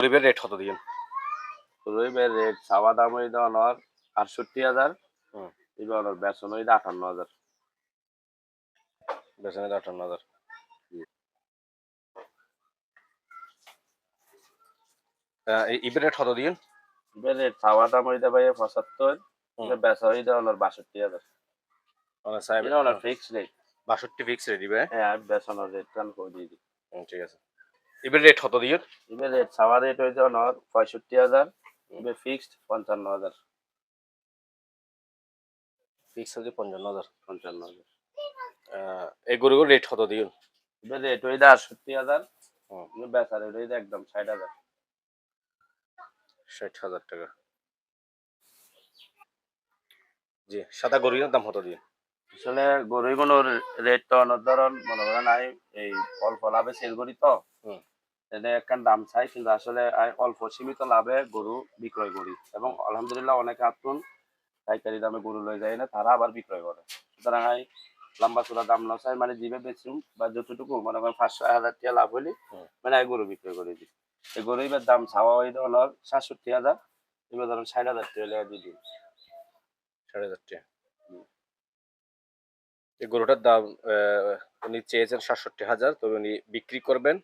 গরিবের রেট কত দিন? রবিবার রেট চাওয়া দাম হইল অনর ৬৮,০০০, হুম, এবার অনর বেতন হইল ৫৮,০০০। বেচেন ৫৮,০০০। ইবের রেট কত দিন? এবার রেট চাওয়া দাম হইলে ভাই ৭৫, হুম, এবার বেচা হইল অনর ৬২,০০০। মানে সাহেব এটা অনর ফিক্স রেট। ৬২ ফিক্স রেট দিবে। হ্যাঁ, আমি বেচনের রেট কান করে দিয়ে দিই। ঠিক আছে। ইবের রেট কত দিন? এবার রেট চাওয়া রেট হইছে অনর ৬৫,০০০, হুম, এবার ফিক্সড ৫৫,০০০। ফিক্স হচ্ছে ৫৫,০০০। ৫৫,০০০। এই গরুগুলোর রেট কত দিন? এবার রেট হইলে ৬৮,০০০, হুম, বেচা রেট হইলে একদম ৬০,০০০। ৬০,০০০ টাকা। জি, সাদা গরুর দাম কত দিন? আসলে গরুগুলোর রেট তো অনেক ধরন মনে করেন এই অল্প লাভে সেল করি তো হুম, এটা একখান দাম চাই, কিন্তু আসলে অল্প সীমিত লাভে গরু বিক্রয় করি এবং হুম, আলহামদুলিল্লাহ অনেকে আতুন পাইকারি দামে গরু লয়ে যায় না, তারা আবার বিক্রয় করে। সুতরাং লম্বা চূড়া দাম না চাই, মানে জিভে বেচুম বা যতটুকু মনে করেন ৫০০-১০০০ টাকা লাভ হইলে হুম, মানে গরু বিক্রয় করে দিই। এই গরু এবার দাম চাওয়া হইলে হলো ৬৭,০০০, এবার ধরুন ৬০,০০০ টাকা হলে দিয়ে দিই। ৬০০০ টাকা। এই গরুটার দাম উনি চেয়েছেন ৬৭,০০০, তবে উনি বিক্রি করবেন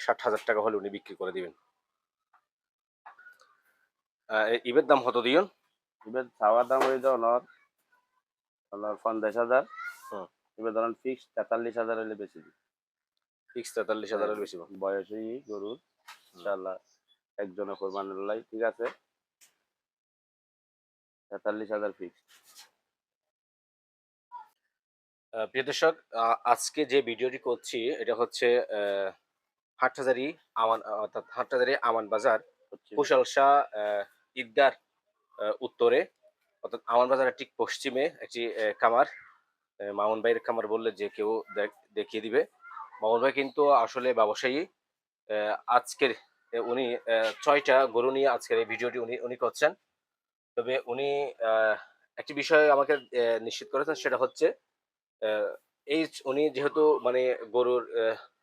৬০,০০০ টাকা হলে উনি বিক্রি করে দিবেন। ইবের দাম কত দিন? এবার চাওয়ার দাম হইলে হলো ৫০,০০০, হুম, এবার ধরেন ফিক্সড ৪৩,০০০ হলে বেশি দিই। ফিক্স ৪৩,০০০ হ্যাঁ, এর বেশি না। বয়সী গরুর হুম। ইনশাআল্লাহ একজনে কোরবানির লাই, ঠিক আছে, ৪৩,০০০ ফিক্সড। প্রিয় দর্শক, আজকে যে ভিডিওটি করছি এটা হচ্ছে হাটহাজারী অর্থাৎ হাটহাজারী আমান বাজার, পশ্চিমে। কুশালশাহ ঈদগার উত্তরে, অর্থাৎ আমান বাজারের ঠিক পশ্চিমে একটি খামার। মামুন ভাইয়ের খামার বললে যে কেউ দেখিয়ে দিবে। মামুন ভাই কিন্তু আসলে ব্যবসায়ী। আজকের উনি ৬টা গরু নিয়ে আজকের এই ভিডিওটি উনি উনি করছেন। তবে উনি আহ, একটি বিষয় আমাকে নিশ্চিত করেছেন, সেটা হচ্ছে আহ, এই উনি যেহেতু মানে গরুর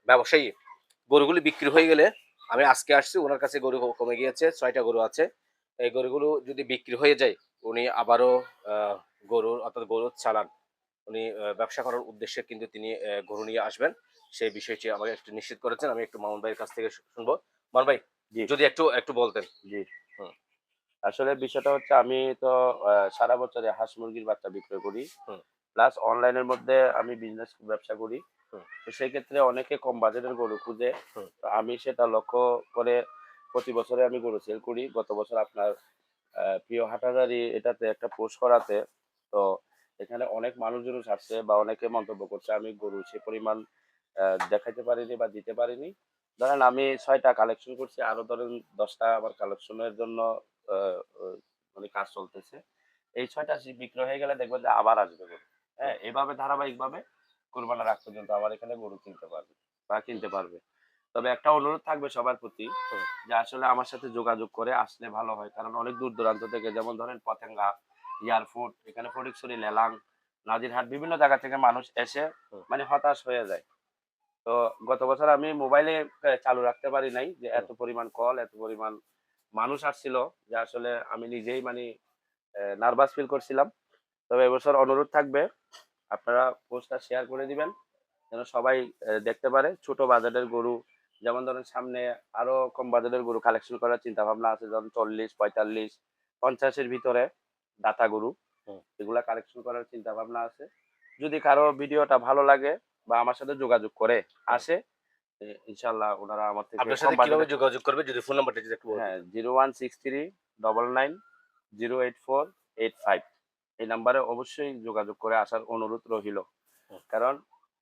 ব্যবসায়ী, গরুগুলি বিক্রি হয়ে গেলে, আমি আজকে আসছি ওনার কাছে, গরু কমে গিয়েছে, ৬টা গরু আছে। এই গরুগুলো যদি বিক্রি হয়ে যায়, উনি আবারও আহ, গরুর অর্থাৎ গরুর চালান উনি ব্যবসা করার উদ্দেশ্যে কিন্তু তিনি গরু নিয়ে আসবেন। সেই বিষয়টি আমাকে একটু নিশ্চিত করেছেন। আমি একটু মামুন ভাইয়ের কাছ থেকে শুনবো। মামুন ভাই, জি, যদি একটু একটু বলতেন। জি। হুম, আসলে বিষয়টা হচ্ছে আমি তো সারা বছরে হাঁস মুরগির বাচ্চা বিক্রয় করি। হুম, প্লাস অনলাইনের মধ্যে আমি বিজনেস ব্যবসা করি। হুম, তো সেক্ষেত্রে অনেকে কম বাজেটের গরু খুঁজে। হুম, তো আমি সেটা লক্ষ্য করে প্রতি বছরে আমি গরু সেল করি। গত বছর আপনার প্রিয় হাটাজারি এটাতে একটা পোস্ট করাতে, তো এখানে অনেক মানুষজন আসছে বা অনেকে মন্তব্য করছে আমি গরু সে পরিমাণ দেখাইতে পারিনি বা দিতে পারিনি। ধরেন আমি ৬টা কালেকশন করছি, আরো ধরেন ১০টা আমার কালেকশনের জন্য আ আ মানে কাজ চলতেছে। এই ৬টা বিক্রয় হয়ে গেলে দেখবেন যে আবার আসবে গরু। হুম, হ্যাঁ? এভাবে ধারাবাহিকভাবে কোরবানির আগ পর্যন্ত আমার এখানে গরু কিনতে পারবে বা হুম, কিনতে পারবে। তবে একটা অনুরোধ থাকবে সবার প্রতি, হুম, যে আসলে আমার সাথে যোগাযোগ করে আসলে ভালো হয়। কারণ অনেক দূর দূরান্ত থেকে, যেমন ধরেন পতেঙ্গা, এয়ারপোর্ট, এখানে ফটিকছড়ি, লেলাং, নাজিরহাট বিভিন্ন জায়গা থেকে মানুষ এসে হুম, মানে হতাশ হয়ে যায়। তো গত বছর আমি মোবাইলে চালু রাখতে পারি নাই যে হুম। এত পরিমাণ কল, এত পরিমাণ মানুষ আসছিল, যে আসলে আমি নিজেই মানে নার্ভাস ফিল করছিলাম। তবে এবছর অনুরোধ থাকবে আপনারা পোস্টটা শেয়ার করে দিবেন, যেন সবাই দেখতে পারে। ছোট বাজেটের গরু, যেমন ধরেন সামনে আরো কম বাজেটের গরু কালেকশন করার চিন্তা ভাবনা আছে, যেমন ৪০, ৪৫, ৫০ এর ভিতরে দাতা গরু, হুম। এগুলা কালেকশন করার চিন্তা ভাবনা আছে। যদি কারো ভিডিওটা ভালো লাগে বা আমার সাথে যোগাযোগ করে হুম। আসে, ইনশাআল্লাহ উনারা আমার থেকে আপনার কম সাথে কিভাবে বাজেটে। যোগাযোগ করবে, যদি ফোন নাম্বারটা যদি একটু বলে হ্যাঁ, দিতেন? 01639908485 এই নাম্বারে অবশ্যই যোগাযোগ করে আসার অনুরোধ রহিল। হুম, কারণ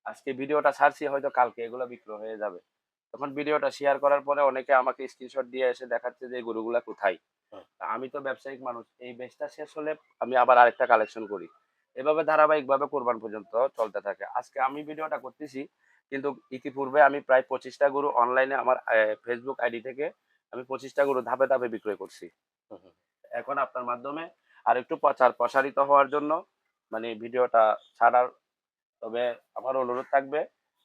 আজকে ভিডিওটা ছাড়ছি, হয়তো কালকে এগুলো বিক্রি হয়ে যাবে। তখন ভিডিওটা শেয়ার করার পরে অনেকে আমাকে স্ক্রিনশট দিয়ে এসে দেখাচ্ছে যে এই গরুগুলা কোথায়। হুম। তা আমি তো ব্যবসায়িক মানুষ, এই ব্যাচটা শেষ হলে আমি আবার আরেকটা কালেকশন করি। এভাবে ধারাবাহিকভাবে কোরবান পর্যন্ত চলতে থাকে। আজকে আমি ভিডিওটা করতেছি, কিন্তু ইতিপূর্বে আমি প্রায় ২৫টা গরু অনলাইনে আমার ফেসবুক আইডি থেকে আমি ২৫টা গরু ধাপে ধাপে বিক্রয় করছি। হুম, হুম। এখন আপনার মাধ্যমে আরেকটু প্রসারিত হওয়ার জন্য মানে ভিডিওটা ছাড়ার, তবে আমার অনুরোধ থাকবে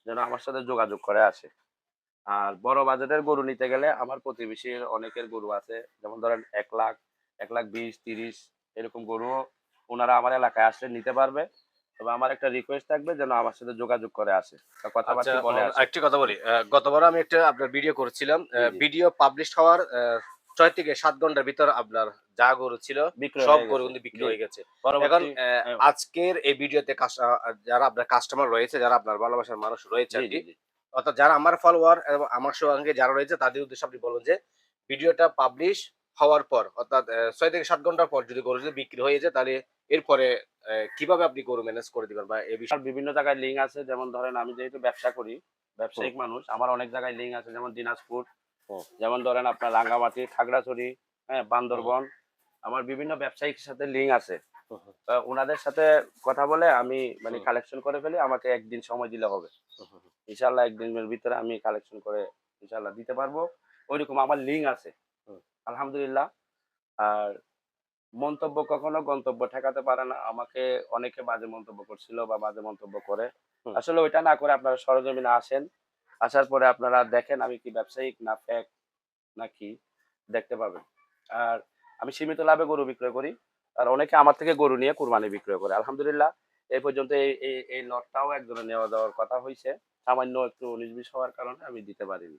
যেন আমার সাথে যোগাযোগ করে আসে। আর বড় বাজেটের গরু নিতে গেলে আমার প্রতিবেশীর অনেকের গরু আছে, যেমন ধরেন 1 লাখ, 1 লাখ 20, 30 এরকম গরু ওনারা আমার এলাকায় আসলে নিতে পারবে। তবে আমার একটা রিকোয়েস্ট থাকবে যেন আমার সাথে যোগাযোগ করে আসে বা আচ্ছা, কথাবার্তা বলে আসে। আরেকটি কথা বলি। গতবার আমি একটা আপনার ভিডিও করেছিলাম। জি, জি। ভিডিও পাবলিশ হওয়ার ৬ থেকে ৭ ঘন্টার ভিতর আপনার যা গরু ছিল বিক্রয় সব হয়ে গরু গেছে। কিন্তু বিক্রি জি। হয়ে গেছে। এখন পরবর্তী হ্যাঁ, আজকের এই ভিডিওতে যারা আপনার কাস্টমার রয়েছে, যারা আপনার ভালোবাসার মানুষ রয়েছে জি, জি, আরকি। জি। অর্থাৎ যারা আমার ফলোয়ার এবং আমার সঙ্গে যারা রয়েছে তাদের উদ্দেশ্যে আপনি বলুন যে ভিডিওটা পাবলিশ হওয়ার পর অর্থাৎ ৬ থেকে ৭ ঘন্টার পর যদি গরু যদি বিক্রি হয়ে যায় তাহলে এরপরে কিভাবে আপনি গরু ম্যানেজ করে দিবেন বা এ আর বিষয়ে বিভিন্ন জায়গায় লিঙ্ক আছে, যেমন ধরেন আমি যেহেতু ব্যবসা করি, হুম, ব্যবসায়িক মানুষ, আমার অনেক জায়গায় লিঙ্ক আছে, যেমন দিনাজপুর, হুম, যেমন ধরেন আপনার রাঙ্গামাটি, খাগড়াছড়ি, হ্যাঁ, হুম, বান্দরবন। আমার বিভিন্ন ব্যবসায়ীর সাথে লিঙ্ক আছে। হুম, হুম, উনাদের সাথে কথা বলে আমি মানে হুম, কালেকশন করে ফেলি। আমাকে ১ দিন সময় দিলে হবে। হুম, হুম, ইনশাআল্লাহ ১ দিনের ভিতরে আমি কালেকশন করে ইনশাআল্লাহ দিতে পারবো। ঐরকম আমার লিঙ্ক আছে। হুম, আলহামদুলিল্লাহ। আর মন্তব্য কখনো গন্তব্য ঠেকাতে পারে না। আমাকে অনেকে বাজে মন্তব্য করছিল বা বাজে মন্তব্য করে। হুম। আসলে ওইটা না করে আপনারা সরেজমিনে আসেন। আসার পরে আপনারা দেখেন আমি কি ব্যবসায়িক না ফেক না কি, দেখতে পাবেন। আর আমি সীমিত লাভে গরু বিক্রয় করি। আর অনেকে আমার থেকে গরু নিয়ে কুরবানি বিক্রয় করে। আলহামদুলিল্লাহ এই পর্যন্ত এই লটটাও একজনের নেওয়া দেওয়ার কথা হইছে। সামান্য একটু ১৯-২০ হওয়ার কারণে আমি দিতে পারিনি।